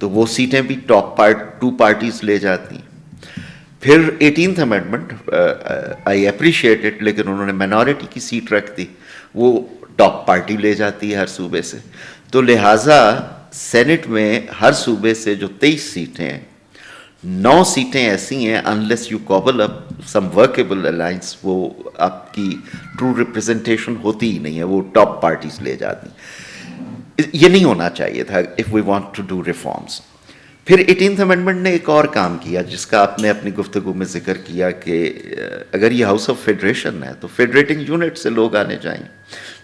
تو وہ سیٹیں بھی ٹو پارٹیز لے جاتی ہیں. پھر 18th amendment I appreciate it, لیکن انہوں نے مائنورٹی کی سیٹ رکھ دی, وہ ٹاپ پارٹی لے جاتی ہے ہر صوبے سے. تو لہٰذا سینٹ میں ہر صوبے سے جو 23 سیٹیں ہیں, 9 سیٹیں ایسی ہیں unless you COBOL up some workable alliance, وہ آپ کی ٹرو ریپرزنٹیشن ہوتی ہی نہیں ہے, وہ ٹاپ پارٹیز لے جاتی. یہ نہیں ہونا چاہیے تھا if we want to do reforms. پھر 18th امینڈمنٹ نے ایک اور کام کیا جس کا آپ نے اپنی گفتگو میں ذکر کیا کہ اگر یہ ہاؤس آف فیڈریشن ہے تو فیڈریٹنگ یونٹ سے لوگ آنے چاہئیں.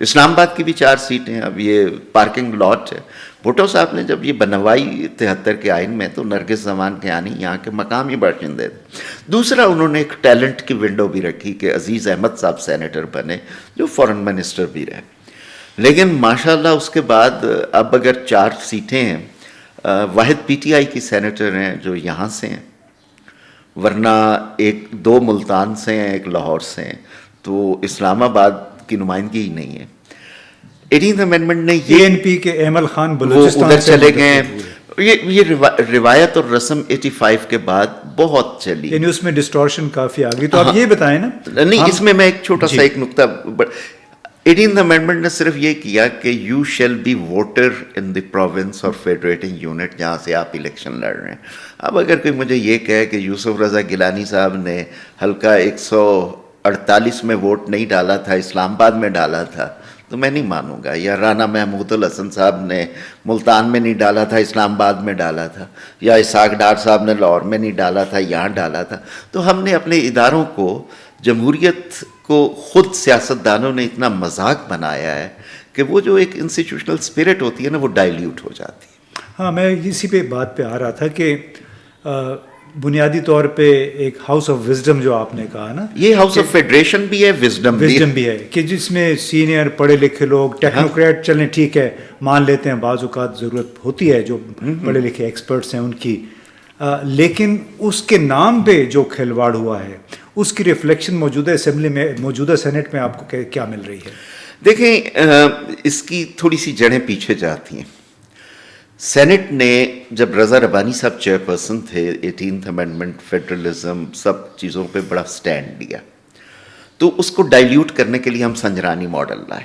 اسلام آباد کی بھی 4 سیٹیں, اب یہ پارکنگ لاٹ ہے. بھٹو صاحب نے جب یہ بنوائی 73 کے آئین میں تو نرگس زمان کے آنی یہاں کے مقامی باشندے تھے. دوسرا انہوں نے ایک ٹیلنٹ کی ونڈو بھی رکھی کہ عزیز احمد صاحب سینیٹر بنے جو فورن منسٹر بھی رہے. لیکن ماشاءاللہ اس کے بعد اب اگر 4 سیٹیں ہیں, واحد پی ٹی آئی کی سینیٹر ہیں جو یہاں سے ہیں, ورنہ 2 ملتان سے ہیں, 1 لاہور سے ہیں, تو اسلام آباد کی نمائندگی ہی نہیں ہے. 18th امینڈمنٹ نے اے این پی کے احمد خان وہ بلوچستان ادھر سے چلے گئے ہیں. یہ روایت اور رسم 85 کے بعد بہت چلی, یعنی اس میں ڈسٹورشن کافی آ گئی. تو آپ یہ بتائیں نا. نہیں, اس میں ایک چھوٹا سا ایک نقطہ. 18th امینڈمنٹ نے صرف یہ کیا کہ you shall be voter in the province اور فیڈریٹنگ یونٹ جہاں سے آپ الیکشن لڑ رہے ہیں. اب اگر کوئی مجھے یہ کہے کہ یوسف رضا گیلانی صاحب نے حلقہ 148 میں ووٹ نہیں ڈالا تھا, اسلام آباد میں ڈالا تھا, تو میں نہیں مانوں گا. یا رانا محمود الحسن صاحب نے ملتان میں نہیں ڈالا تھا, اسلام آباد میں ڈالا تھا, یا اسحاق ڈار صاحب نے لاہور میں نہیں ڈالا تھا, یہاں ڈالا تھا. تو ہم نے اپنے اداروں کو, جمہوریت کو خود سیاستدانوں نے اتنا مذاق بنایا ہے کہ وہ جو ایک انسٹیٹیوشنل اسپرٹ ہوتی ہے نا وہ ڈائلیوٹ ہو جاتی ہے. ہاں, میں اسی پہ بات پہ آ رہا تھا کہ بنیادی طور پہ ایک ہاؤس آف وزڈم جو آپ نے کہا نا, یہ ہاؤس آف فیڈریشن بھی ہے, وزڈم بھی ہے, کہ جس میں سینئر پڑھے لکھے لوگ, ٹیکنوکریٹ, چلیں ٹھیک ہے مان لیتے ہیں بعض اوقات ضرورت ہوتی ہے جو پڑھے لکھے ایکسپرٹس ہیں ان کی, لیکن اس کے نام پہ جو کھلواڑ ہوا ہے اس کی ریفلیکشن موجودہ اسمبلی میں, موجودہ سینٹ میں آپ کو کیا مل رہی ہے؟ دیکھیں, اس کی تھوڑی سی جڑیں پیچھے جاتی ہیں. سینٹ نے جب رضا ربانی صاحب چیئرپرسن تھے, 18th امینڈمنٹ, فیڈرلزم, سب چیزوں پہ بڑا سٹینڈ لیا. تو اس کو ڈائلیوٹ کرنے کے لیے ہم سنجرانی ماڈل لائے,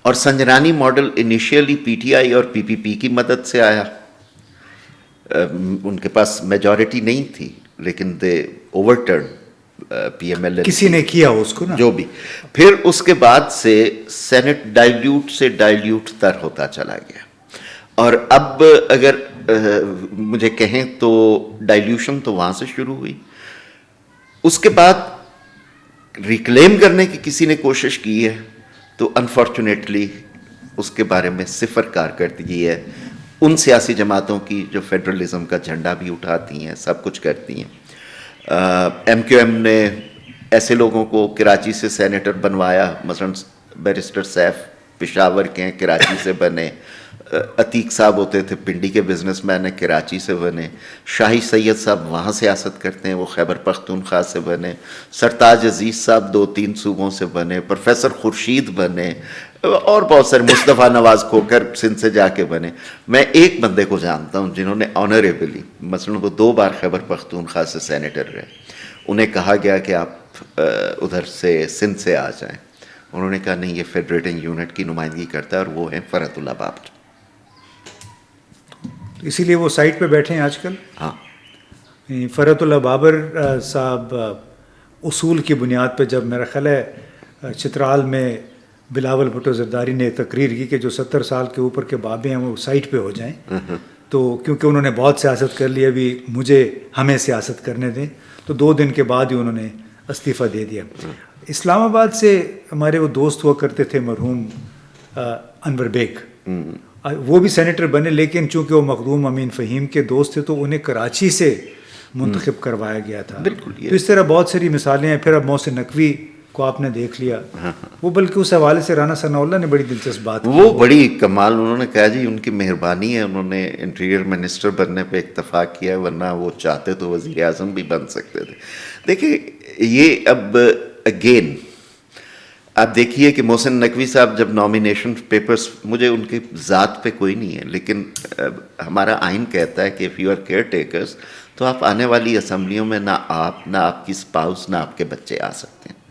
اور Sanjrani model initially P T I اور پی پی پی کی مدد سے آیا. ان کے پاس میجورٹی نہیں تھی لیکن they overturn P M L, کسی نے کیا اس کو نا, جو بھی. پھر اس کے بعد سے سینٹ ڈائلیوٹ سے ڈائلیوٹ تر ہوتا چلا گیا, اور اب اگر مجھے کہیں تو ڈائلیوشن تو وہاں سے شروع ہوئی. اس کے بعد ریکلیم کرنے کی کسی نے کوشش کی ہے تو انفارچونیٹلی اس کے بارے میں صفر کارکردگی ہے ان سیاسی جماعتوں کی جو فیڈرلزم کا جھنڈا بھی اٹھاتی ہیں, سب کچھ کرتی ہیں. ایم کیو ایم نے ایسے لوگوں کو کراچی سے سینیٹر بنوایا, مثلا بیرسٹر سیف پشاور کے ہیں, کراچی سے بنے. عتیق صاحب ہوتے تھے پنڈی کے بزنس مین ہیں, کراچی سے بنے. شاہی سید صاحب وہاں سیاست کرتے ہیں, وہ خیبر پختونخوا سے بنے. سرتاج عزیز صاحب 2-3 صوبوں سے بنے. پروفیسر خورشید بنے, اور بہت سارے, مصطفیٰ نواز کھوکر سندھ سے جا کے بنے. میں ایک بندے کو جانتا ہوں جنہوں نے آنریبلی, مثلا وہ 2 بار خیبر پختونخوا سے سینیٹر رہے, انہیں کہا گیا کہ آپ ادھر سے سندھ سے آ جائیں. انہوں نے کہا نہیں, یہ فیڈریٹنگ یونٹ کی نمائندگی کرتا ہے, اور وہ ہیں فرحت اللہ بابر. اسی لیے وہ سائٹ پہ بیٹھے ہیں آج کل. ہاں, فرحت اللہ بابر صاحب اصول کی بنیاد پہ, جب میرا خیال ہے چترال میں بلاول بھٹو زرداری نے تقریر کی کہ جو 70 سال کے اوپر کے بابے ہیں وہ سائٹ پہ ہو جائیں, تو کیونکہ انہوں نے بہت سیاست کر لی, ابھی ہمیں سیاست کرنے دیں, تو 2 دن کے بعد ہی انہوں نے استعفیٰ دے دیا. اسلام آباد سے ہمارے وہ دوست ہوا کرتے تھے مرحوم انور بیگ, وہ بھی سینیٹر بنے, لیکن چونکہ وہ مخدوم امین فہیم کے دوست تھے تو انہیں کراچی سے منتخب کروایا گیا تھا. تو اس طرح بہت ساری مثالیں ہیں. پھر اب محسن نقوی کو آپ نے دیکھ لیا, وہ بلکہ اس حوالے سے رانا ثناء اللہ نے بڑی دلچسپ بات کی, وہ بڑی کمال, انہوں نے کہا جی ان کی مہربانی ہے, انہوں نے انٹیریئر منسٹر بننے پہ اتفاق کیا, ورنہ وہ چاہتے تو وزیر اعظم بھی بن سکتے تھے. دیکھیں, یہ اب اگین آپ دیکھیے کہ محسن نقوی صاحب جب نامینیشن پیپرز، مجھے ان کی ذات پہ کوئی نہیں ہے، لیکن ہمارا آئین کہتا ہے کہ if you are care takers تو آپ آنے والی اسمبلیوں میں نہ آپ، نہ آپ کی اسپاؤس، نہ آپ کے بچے آ سکتے ہیں.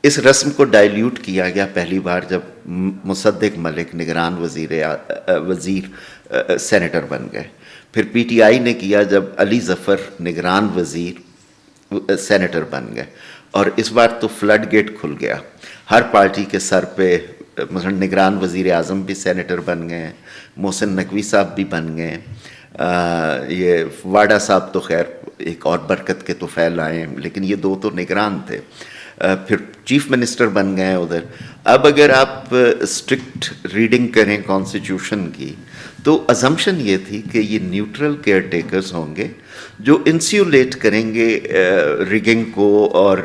اس رسم کو ڈائلیوٹ کیا گیا پہلی بار جب مصدق ملک نگران وزیر سینیٹر بن گئے. پھر پی ٹی آئی نے کیا جب علی ظفر نگران وزیر سینیٹر بن گئے. اور اس بار تو فلڈ گیٹ کھل گیا، ہر پارٹی کے سر پہ مثلا نگران وزیر اعظم بھی سینیٹر بن گئے ہیں، محسن نقوی صاحب بھی بن گئے ہیں، یہ واڈا صاحب تو خیر ایک اور برکت کے طفیل آئے ہیں، لیکن یہ دو تو نگران تھے. پھر چیف منسٹر بن گئے ہیں ادھر. اب اگر آپ اسٹرکٹ ریڈنگ کریں کانسٹیٹیوشن کی تو ازمپشن یہ تھی کہ یہ نیوٹرل کیئر ٹیکرز ہوں گے جو انسیولیٹ کریں گے ریگنگ کو اور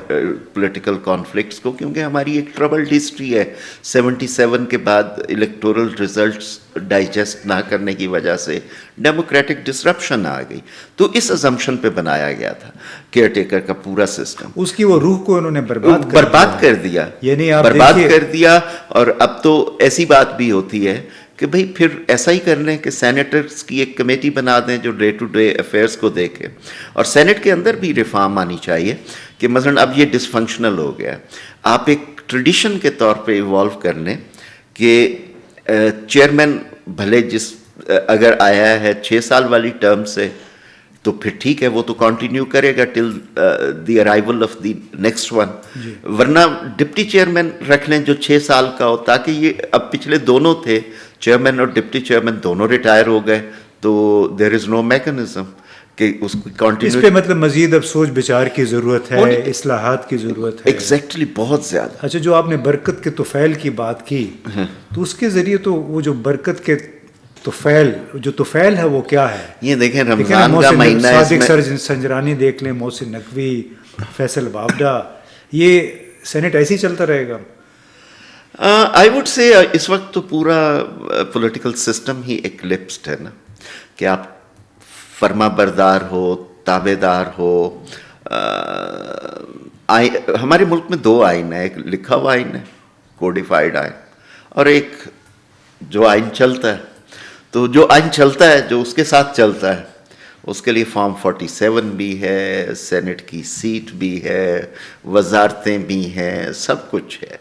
پولیٹیکل کانفلکٹس کو، کیونکہ ہماری ایک ٹربلڈ ہسٹری ہے. 77 کے بعد الیکٹورل ریزلٹس ڈائجسٹ نہ کرنے کی وجہ سے ڈیموکریٹک ڈسرپشن آ گئی. تو اس ازمپشن پہ بنایا گیا تھا کیئر ٹیکر کا پورا سسٹم. اس کی وہ روح کو انہوں نے برباد کر دیا، یعنی آپ برباد کر دیا. اور اب تو ایسی بات بھی ہوتی ہے کہ بھئی پھر ایسا ہی کر لیں کہ سینیٹرز کی ایک کمیٹی بنا دیں جو ڈے ٹو ڈے افیئرس کو دیکھے. اور سینٹ کے اندر بھی ریفارم آنی چاہیے کہ مثلا اب یہ ڈس فنکشنل ہو گیا، آپ ایک ٹریڈیشن کے طور پہ ایوالو کر لیں کہ چیئرمین بھلے اگر آیا ہے 6 سال والی ٹرم سے تو پھر ٹھیک ہے، وہ تو کنٹینیو کرے گا till the arrival of the next one. ورنہ ڈپٹی چیئرمین رکھ لیں جو 6 سال کا ہو، تاکہ یہ اب پچھلے دونوں تھے چیئرمین اور ڈپٹی چیئرمین دونوں ریٹائر ہو گئے تو دیر از نو میکنزم کہ اس کی کنٹینیو. اس پہ مطلب مزید اب سوچ بچار کی ضرورت ہے، اصلاحات کی ضرورت ہے. ایگزیکٹلی، بہت زیادہ. اچھا، جو آپ نے برکت کے طفیل کی بات کی تو اس کے ذریعے تو وہ جو برکت کے طفیل ہے وہ کیا ہے؟ یہ دیکھیں رمضان کا مہینہ ہے، صادق سنجرانی دیکھ لیں، محسن نقوی، فیصل وابڈا، یہ سینٹ ایسے ہی چلتا رہے گا؟ آئی وڈ سے اس وقت تو پورا پولیٹیکل سسٹم ہی ایکلپسڈ ہے نا، کہ آپ فرما بردار ہو، تابع دار ہو. ہمارے ملک میں 2 آئین ہیں، ایک لکھا ہوا آئین ہے کوڈیفائڈ آئین، اور ایک جو آئین چلتا ہے. تو جو آئین چلتا ہے، جو اس کے ساتھ چلتا ہے، اس کے لیے فارم 47 بھی ہے، سینٹ کی سیٹ بھی ہے، وزارتیں بھی ہیں، سب کچھ ہے.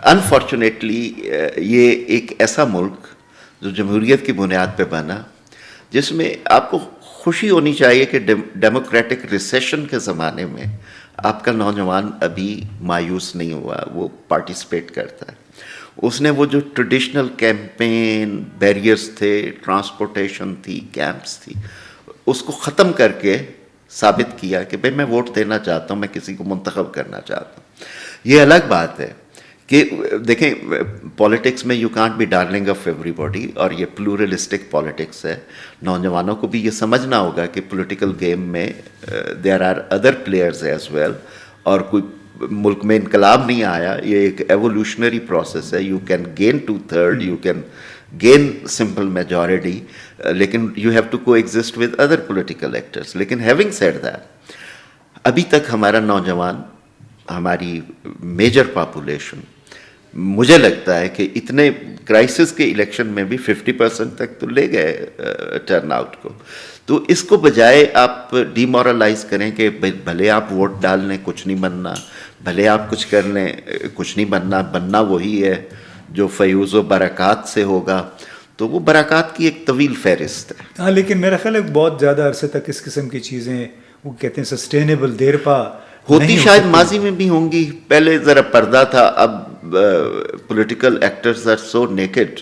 انفارچونیٹلی یہ ایک ایسا ملک جو جمہوریت کی بنیاد پہ بنا، جس میں آپ کو خوشی ہونی چاہیے کہ ڈیموکریٹک ریسیشن کے زمانے میں آپ کا نوجوان ابھی مایوس نہیں ہوا، وہ پارٹیسپیٹ کرتا ہے. اس نے وہ جو ٹریڈیشنل کیمپین، بیریئرز تھے، ٹرانسپورٹیشن تھی، کیمپس تھی، اس کو ختم کر کے ثابت کیا کہ بھئی میں ووٹ دینا چاہتا ہوں، میں کسی کو منتخب کرنا چاہتا ہوں. یہ الگ بات ہے کہ دیکھیں پالیٹکس میں you can't be darling of every body, اور یہ پلورلسٹک پالیٹکس ہے. نوجوانوں کو بھی یہ سمجھنا ہوگا کہ پولیٹیکل گیم میں there are other players as well, اور کوئی ملک میں انقلاب نہیں آیا، یہ ایک ایوولوشنری پروسیس ہے. You can gain 2/3، you can gain simple majority, لیکن you have to coexist with other political actors. لیکن ہیونگ سیڈ دیٹ، ابھی تک ہمارا نوجوان، ہماری میجر پاپولیشن، مجھے لگتا ہے کہ اتنے کرائسس کے الیکشن میں بھی 50% تک تو لے گئے ٹرن آؤٹ کو. تو اس کو بجائے آپ ڈی مورلائز کریں کہ بھلے آپ ووٹ ڈال لیں، کچھ نہیں بننا، بھلے آپ کچھ کر لیں، کچھ نہیں بننا وہی ہے جو فیوز و برکات سے ہوگا. تو وہ برکات کی ایک طویل فہرست ہے. ہاں، لیکن میرا خیال ہے بہت زیادہ عرصے تک اس قسم کی چیزیں، وہ کہتے ہیں سسٹینیبل، دیر پا ہوتی شاید ماضی میں بھی ہوں گی. پہلے ذرا پردہ تھا، اب political actors are so naked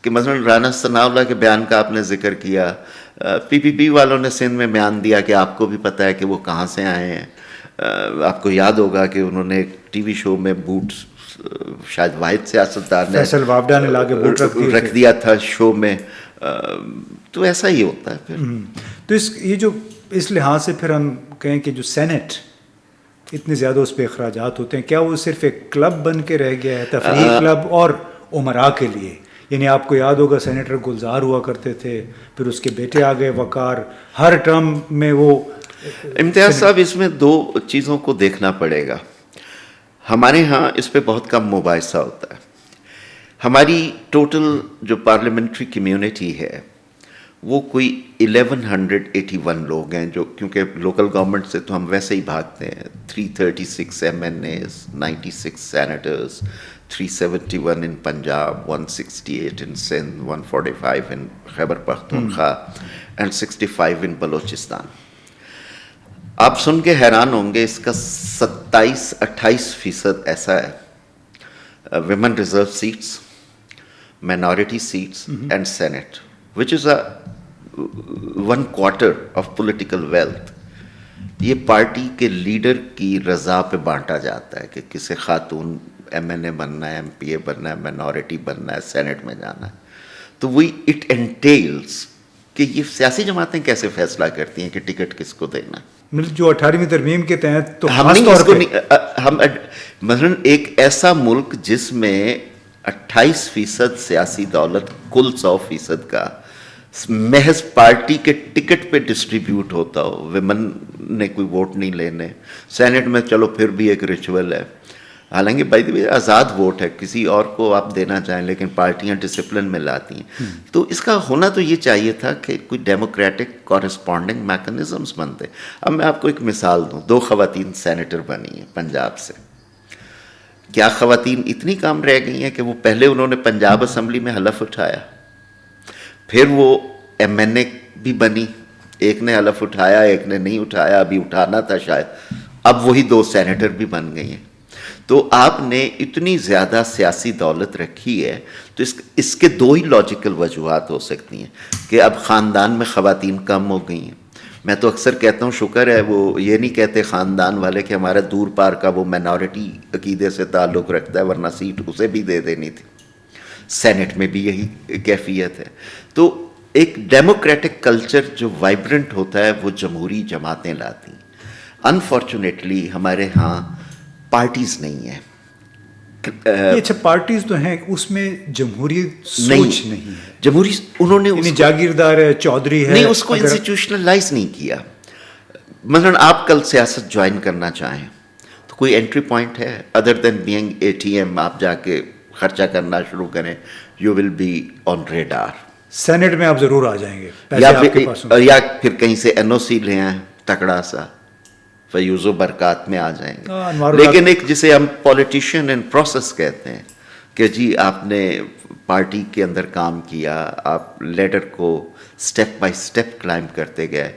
کہ مثلا رانا ثناء اللہ کے بیان کا آپ نے ذکر کیا، پی پی پی والوں نے سندھ میں بیان دیا کہ آپ کو بھی پتہ ہے کہ وہ کہاں سے آئے ہیں. آپ کو یاد ہوگا کہ انہوں نے ایک ٹی وی شو میں بوٹ، شاید واحد سیاستدان نے، فیصل وابڈا نے لا کے بوٹ رکھ دیا تھا شو میں. تو ایسا ہی ہوتا ہے پھر. تو یہ جو اس لحاظ سے پھر ہم کہیں کہ جو سینٹ اتنے زیادہ اس پہ اخراجات ہوتے ہیں، کیا وہ صرف ایک کلب بن کے رہ گیا ہے، تفریحی کلب اور عمراء کے لیے؟ یعنی آپ کو یاد ہوگا سینیٹر گلزار ہوا کرتے تھے، پھر اس کے بیٹے آ گئے وقار، ہر ٹرم میں وہ. امتیاز صاحب، اس میں 2 چیزوں کو دیکھنا پڑے گا. ہمارے ہاں اس پہ بہت کم مباحثہ ہوتا ہے. ہماری ٹوٹل جو پارلیمنٹری کمیونٹی ہے وہ کوئی 1181 لوگ ہیں, جو کیونکہ لوکل گورنمنٹ سے تو ہم ویسے ہی بھاگتے ہیں. 336 MNAs, 96 senators, 371 in Punjab, 168 in Sindh, 145 in Khyber Pakhtunkhwa and 65 ان بلوچستان. آپ سن کے حیران ہوں گے, اس کا 27-28% ایسا ہے women reserve seats, minority seats and Senate, which is a 1/4 of political wealth. یہ پارٹی کے لیڈر کی رضا پہ بانٹا جاتا ہے کہ کسی خاتون MNA بننا ہے, MPA بننا ہے, مائنورٹی بننا ہے, سینٹ میں جانا ہے. تو وہی اٹ انٹیلز کہ یہ سیاسی جماعتیں کیسے فیصلہ کرتی ہیں کہ ٹکٹ کس کو دینا. جو 18ویں ترمیم کے تحت تو ہم نہیں اس کو ہم مثلاً ایک ایسا ملک جس میں 28% سیاسی دولت کل 100% کا محض پارٹی کے ٹکٹ پہ ڈسٹریبیوٹ ہوتا ہو, ویمن نے کوئی ووٹ نہیں لینے, سینٹ میں چلو پھر بھی ایک ریچول ہے, حالانکہ by the way Azad vote ہے, کسی اور کو آپ دینا چاہیں, لیکن پارٹیاں ڈسپلن میں لاتی ہیں. تو اس کا ہونا تو یہ چاہیے تھا کہ کوئی ڈیموکریٹک کورسپونڈنگ میکنزمز بنتے. اب میں آپ کو ایک مثال دوں, 2 خواتین سینیٹر بنی ہیں پنجاب سے. کیا خواتین اتنی کام رہ گئی ہیں کہ وہ پہلے انہوں نے پنجاب اسمبلی میں حلف اٹھایا, پھر وہ MNA بھی بنی, ایک نے حلف اٹھایا ایک نے نہیں اٹھایا, ابھی اٹھانا تھا شاید, اب وہی 2 سینیٹر بھی بن گئی ہیں. تو آپ نے اتنی زیادہ سیاسی دولت رکھی ہے, تو اس کے 2 ہی لاجیکل وجوہات ہو سکتی ہیں کہ اب خاندان میں خواتین کم ہو گئی ہیں. میں تو اکثر کہتا ہوں شکر ہے وہ یہ نہیں کہتے خاندان والے کہ ہمارا دور پار کا وہ مائنورٹی عقیدے سے تعلق رکھتا ہے, ورنہ سیٹ اسے بھی دے دینی تھی. سینٹ میں بھی یہی کیفیت ہے. تو ایک ڈیموکریٹک کلچر جو وائبرنٹ ہوتا ہے وہ جمہوری جماعتیں لاتی ہیں. انفارچونیٹلی ہمارے ہاں پارٹیز نہیں ہیں. اچھا پارٹیز تو ہیں, اس میں جمہوری سوچ نہیں ہے. جمہوری انہوں نے جاگیردار ہے, چودھری ہے, نہیں, اس کو انسٹیٹیوشنلائز نہیں کیا. مثلاً آپ کل سیاست جوائن کرنا چاہیں تو کوئی انٹری پوائنٹ ہے ادر دین بینگ ATM, آپ جا کے خرچہ کرنا شروع کریں, you will be on radar. Senate میں آپ ضرور آ جائیں گے, یا پھر کہیں سے NOC لے آئیں تکڑا سا, فیوز و برکات میں آ جائیں گے. لیکن ایک جسے ہم پولیٹیشین ان پروسیس کہتے ہیں کہ جی آپ نے پارٹی کے اندر کام کیا, آپ لیڈر کو سٹیپ بائی سٹیپ کلائم کرتے گئے.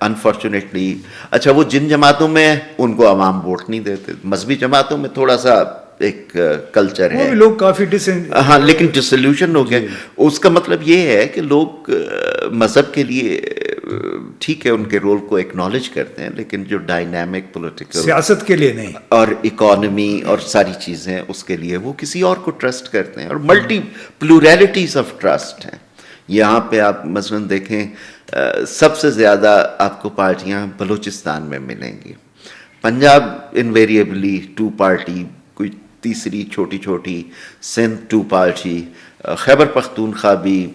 انفارچونیٹلی اچھا وہ جن جماعتوں میں ان کو عوام ووٹ نہیں دیتے, مذہبی جماعتوں میں تھوڑا سا ایک کلچر ہے, لوگ کافی ہاں, لیکن ڈسلیوشن ہو گئے. اس کا مطلب یہ ہے کہ لوگ مذہب کے لیے ٹھیک ہے ان کے رول کو ایکنالج کرتے ہیں, لیکن جو ڈائنامک پولیٹیکل سیاست کے لیے نہیں, اور اکانومی اور ساری چیزیں اس کے لیے وہ کسی اور کو ٹرسٹ کرتے ہیں. اور ملٹی پلورلٹیز آف ٹرسٹ ہیں یہاں پہ. آپ مثلاً دیکھیں سب سے زیادہ آپ کو پارٹیاں بلوچستان میں ملیں گی. پنجاب انویریبلی 2 پارٹی, کوئی تیسری چھوٹی چھوٹی, سندھ 2 پارٹی, خیبر پختونخوا بھی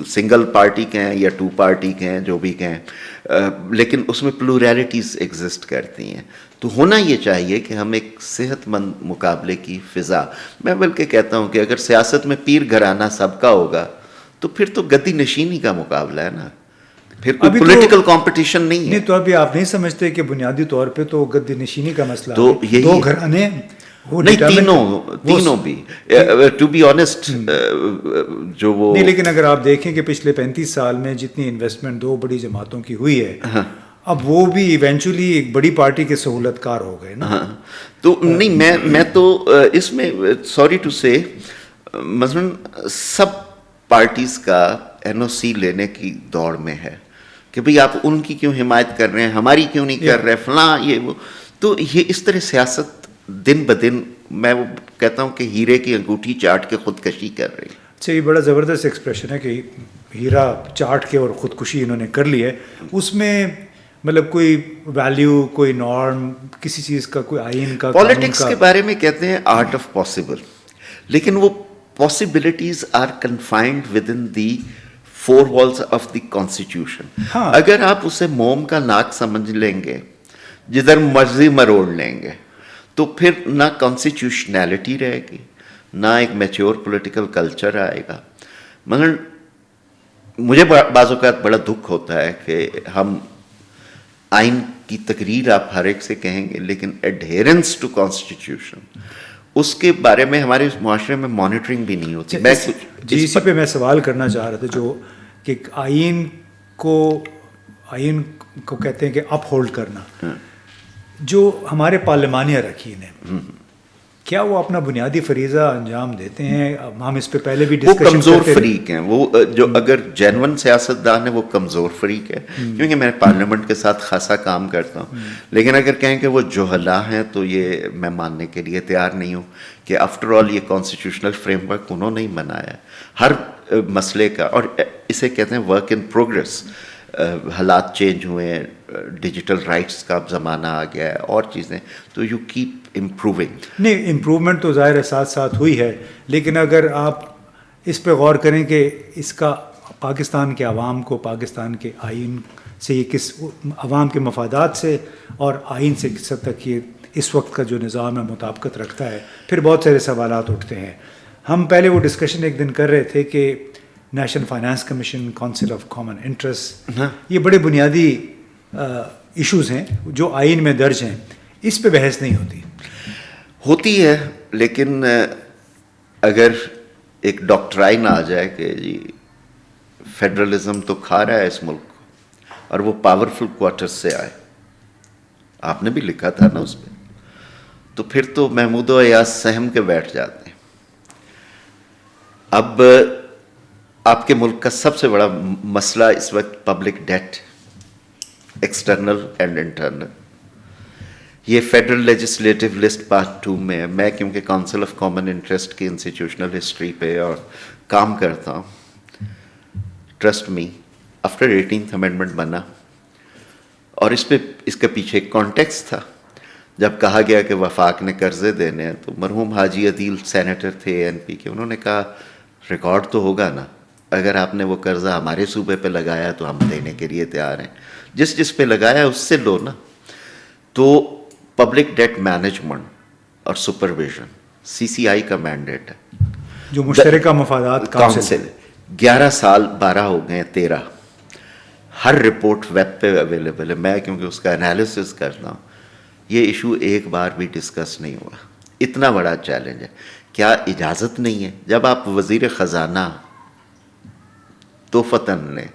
سنگل پارٹی کے ہیں یا 2 پارٹی کے ہیں, جو بھی کہیں, لیکن اس میں پلورلٹیز ایگزسٹ کرتی ہیں. تو ہونا یہ چاہیے کہ ہم ایک صحت مند مقابلے کی فضا, میں بلکہ کہتا ہوں کہ اگر سیاست میں پیر گھرانہ سب کا ہوگا تو پھر تو گدی نشینی کا مقابلہ ہے نا, پھر کوئی پولیٹیکل کمپٹیشن نہیں ہے. تو ابھی آپ نہیں سمجھتے کہ بنیادی طور پہ تو گدی نشینی کا مسئلہ تو ہے, 2 گھرانے نہیں, تینوں بھی ٹو بی آنیسٹ جو وہ نہیں. لیکن اگر آپ دیکھیں کہ پچھلے 35 سال میں جتنی انویسٹمنٹ 2 بڑی جماعتوں کی ہوئی ہے, اب وہ بھی ایونچولی ایک بڑی پارٹی کے سہولت کار ہو گئے نا. تو نہیں, میں تو اس میں سوری ٹو سے مثلاً سب پارٹیز کا NOC لینے کی دوڑ میں ہے کہ بھئی آپ ان کی کیوں حمایت کر رہے ہیں, ہماری کیوں نہیں کر رہے, فلاں یہ وہ. تو یہ اس طرح سیاست دن بدن, میں وہ کہتا ہوں کہ ہیرے کی انگوٹھی چاٹ کے خودکشی کر رہی. اچھا, یہ بڑا زبردست ایکسپریشن ہے کہ ہیرا چاٹ کے اور خودکشی انہوں نے کر لی ہے. اس میں مطلب کوئی ویلیو, کوئی نارم, کسی چیز کا کوئی آئین کا, پالیٹکس کے بارے میں کہتے ہیں آرٹ آف پاسبل, لیکن وہ possibilities are confined within the 4 walls of the constitution. اگر آپ اسے موم کا ناک سمجھ لیں گے, جدھر مرضی مروڑ لیں گے, تو پھر نہ کانسٹیٹیوشنلٹی رہے گی، نہ ایک میچور پولیٹیکل کلچر آئے گا. مگر مجھے بعض اوقات بڑا دکھ ہوتا ہے کہ ہم آئین کی تقریر آپ ہر ایک سے کہیں گے، لیکن ایڈہیرنس ٹو کانسٹیٹیوشن اس کے بارے میں ہمارے معاشرے میں مانیٹرنگ بھی نہیں ہوتی. جی اسی پہ میں سوال کرنا چاہ رہا تھا، جو کہ آئین کو کہتے ہیں کہ اپ ہولڈ کرنا، جو ہمارے پارلیمانی اراکین ہیں، کیا وہ اپنا بنیادی فریضہ انجام دیتے ہیں؟ ہم اس پہ پہلے بھی وہ ڈسکشن کمزور فریق ہیں. وہ جو اگر جینون سیاستدان ہے وہ کمزور فریق ہے، کیونکہ میں پارلیمنٹ کے ساتھ خاصا کام کرتا ہوں. لیکن اگر کہیں کہ وہ جوہلا ہیں تو یہ میں ماننے کے لیے تیار نہیں ہوں کہ آفٹر آل یہ کانسٹیٹیوشنل فریم ورک انہوں نے ہی بنایا ہے ہر مسئلے کا. اور اسے کہتے ہیں ورک ان پروگرس. حالات چینج ہوئے ہیں، ڈیجیٹل رائٹس کا اب زمانہ آ گیا ہے اور چیزیں، تو یو کیپ امپروونگ. نہیں، امپرومنٹ تو ظاہر ہے ساتھ ساتھ ہوئی ہے، لیکن اگر آپ اس پہ غور کریں کہ اس کا پاکستان کے عوام کو، پاکستان کے آئین سے یہ کس عوام کے مفادات سے اور آئین سے کس حد تک یہ اس وقت کا جو نظام ہے مطابقت رکھتا ہے، پھر بہت سارے سوالات اٹھتے ہیں. ہم پہلے وہ ڈسکشن ایک دن کر رہے تھے کہ national finance commission, council of common interest, یہ بڑے بنیادی ایشوز ہیں جو آئین میں درج ہیں، اس پہ بحث نہیں ہوتی ہے. لیکن اگر ایک ڈاکٹرائن آ جائے کہ جی فیڈرلزم تو کھا رہا ہے اس ملک کو، اور وہ پاورفل کوارٹرز سے آئے، آپ نے بھی لکھا تھا نا اس پہ، تو پھر تو محمود و ایاز سہم کے بیٹھ جاتے ہیں. اب آپ کے ملک کا سب سے بڑا مسئلہ اس وقت public debt, external and internal. یہ فیڈرل لیجسلیٹو لسٹ پارٹ 2 میں ہے. میں کیونکہ کونسل آف کامن انٹرسٹ کی انسٹیٹیوشنل ہسٹری پہ اور کام کرتا ہوں، trust me, after 18th amendment بنا، اور اس کے پیچھے ایک کانٹیکسٹ تھا. جب کہا گیا کہ وفاق نے قرضے دینے ہیں، تو مرحوم حاجی عدیل سینیٹر تھے ANP کے، انہوں نے کہا ریکارڈ تو ہوگا نا، اگر آپ نے وہ قرضہ ہمارے صوبے پہ لگایا تو ہم دینے کے لیے تیار ہیں، جس پہ لگایا اس سے لو نا. تو پبلک ڈیٹ مینجمنٹ اور سپرویژن CCI کا مینڈیٹ ہے، جو مشترکہ مفادات کونسل. 11 سال 12 ہو گئے 13، ہر رپورٹ ویب پہ اویلیبل ہے. میں کیونکہ اس کا انالیسس کرتا ہوں، یہ ایشو ایک بار بھی ڈسکس نہیں ہوا. اتنا بڑا چیلنج ہے. کیا اجازت نہیں ہے؟ جب آپ وزیر خزانہ تحفتاً لیں،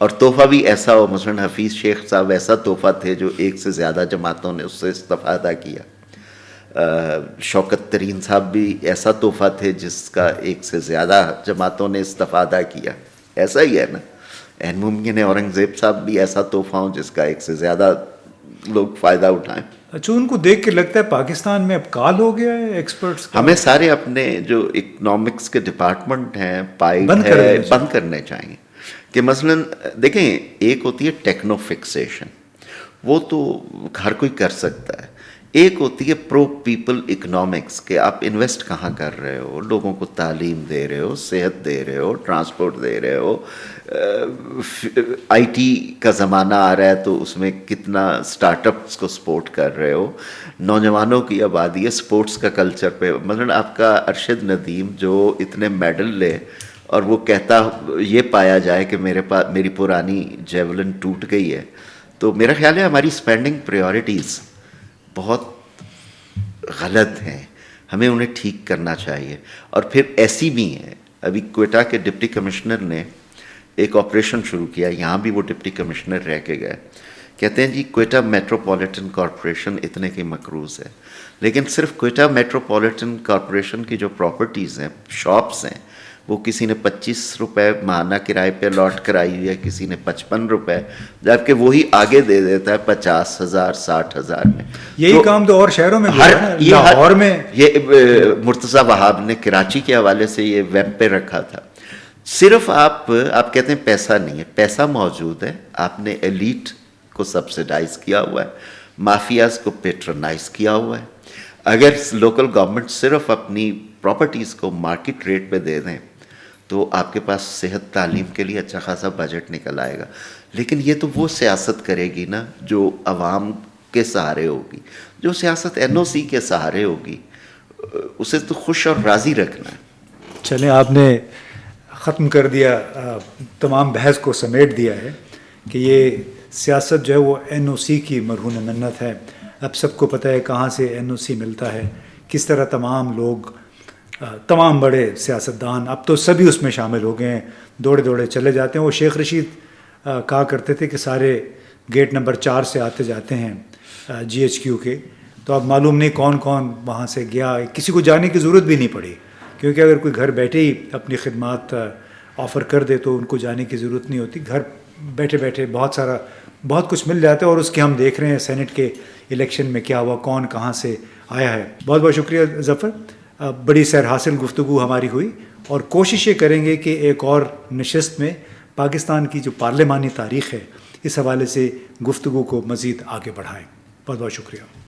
اور تحفہ بھی ایسا ہو، مثلاً حفیظ شیخ صاحب ایسا تحفہ تھے جو ایک سے زیادہ جماعتوں نے اس سے استفادہ کیا. شوکت ترین صاحب بھی ایسا تحفہ تھے جس کا ایک سے زیادہ جماعتوں نے استفادہ کیا. ایسا ہی ہے نا. این ممکن ہے اورنگزیب صاحب بھی ایسا تحفہ ہوں جس کا ایک سے زیادہ لوگ فائدہ اٹھائیں. اچھا، ان کو دیکھ کے لگتا ہے پاکستان میں اب کال ہو گیا ہے ایکسپرٹس کا؟ ہمیں سارے اپنے جو اکنامکس کے ڈپارٹمنٹ ہیں بند کرنے چاہیے. کہ مثلاً دیکھیں، ایک ہوتی ہے ٹیکنو فکسیشن، وہ تو ہر کوئی کر سکتا ہے. ایک ہوتی ہے پرو پیپل اکنامکس، کہ آپ انویسٹ کہاں کر رہے ہو، لوگوں کو تعلیم دے رہے ہو، صحت دے رہے ہو، ٹرانسپورٹ دے رہے ہو. IT کا زمانہ آ رہا ہے تو اس میں کتنا سٹارٹ اپس کو سپورٹ کر رہے ہو. نوجوانوں کی آبادی ہے، سپورٹس کا کلچر پہ. مثلاً آپ کا ارشد ندیم جو اتنے میڈل لے اور وہ کہتا یہ پایا جائے کہ میری پرانی جیولن ٹوٹ گئی ہے، تو میرا خیال ہے ہماری اسپینڈنگ پریورٹیز بہت غلط ہیں. ہمیں انہیں ٹھیک کرنا چاہیے. اور پھر ایسی بھی ہیں، ابھی کوئٹہ کے ڈپٹی کمشنر نے ایک آپریشن شروع کیا، یہاں بھی وہ ڈپٹی کمشنر رہ کے گئے. کہتے ہیں جی کوئٹہ میٹروپولیٹن کارپوریشن اتنے کی مقروض ہے، لیکن صرف کوئٹہ میٹروپولیٹن کارپوریشن کی جو پراپرٹیز ہیں، شاپس ہیں، وہ کسی نے 25 روپے ماہانہ کرائے پہ لاٹ کرائی ہوئی ہے، کسی نے 55 روپے، جبکہ وہی آگے دے دیتا ہے 50,000 60,000 میں. یہی کام تو اور شہروں میں لاہور میں. یہ مرتضیٰ وہاب نے کراچی کے حوالے سے یہ ویب پہ رکھا تھا. صرف آپ کہتے ہیں پیسہ نہیں ہے، پیسہ موجود ہے، آپ نے ایلیٹ کو سبسیڈائز کیا ہوا ہے، مافیاز کو پیٹرنائز کیا ہوا ہے. اگر لوکل گورنمنٹ صرف اپنی پراپرٹیز کو مارکیٹ ریٹ پہ دے دیں تو آپ کے پاس صحت تعلیم کے لیے اچھا خاصا بجٹ نکل آئے گا. لیکن یہ تو وہ سیاست کرے گی نا جو عوام کے سہارے ہوگی. جو سیاست NOC کے سہارے ہوگی اسے تو خوش اور راضی رکھنا ہے. چلیں آپ نے ختم کر دیا, تمام بحث کو سمیٹ دیا ہے کہ یہ سیاست جو ہے وہ NOC کی مرہون منت ہے. اب سب کو پتہ ہے کہاں سے NOC ملتا ہے, کس طرح تمام لوگ, تمام بڑے سیاستدان, اب تو سبھی اس میں شامل ہو گئے ہیں, دوڑے دوڑے چلے جاتے ہیں. وہ شیخ رشید کہا کرتے تھے کہ سارے گیٹ نمبر 4 سے آتے جاتے ہیں GHQ کے, تو اب معلوم نہیں کون کون وہاں سے گیا. کسی کو جانے کی ضرورت بھی نہیں پڑی, کیونکہ اگر کوئی گھر بیٹھے ہی اپنی خدمات آفر کر دے تو ان کو جانے کی ضرورت نہیں ہوتی. گھر بیٹھے بیٹھے بہت کچھ مل جاتا ہے, اور اس کے ہم دیکھ رہے ہیں سینٹ کے الیکشن میں کیا ہوا, کون کہاں سے آیا ہے. بہت بہت شکریہ ظفر, بڑی سیر حاصل گفتگو ہماری ہوئی, اور کوشش یہ کریں گے کہ ایک اور نشست میں پاکستان کی جو پارلیمانی تاریخ ہے اس حوالے سے گفتگو کو مزید آگے بڑھائیں. بہت بہت شکریہ.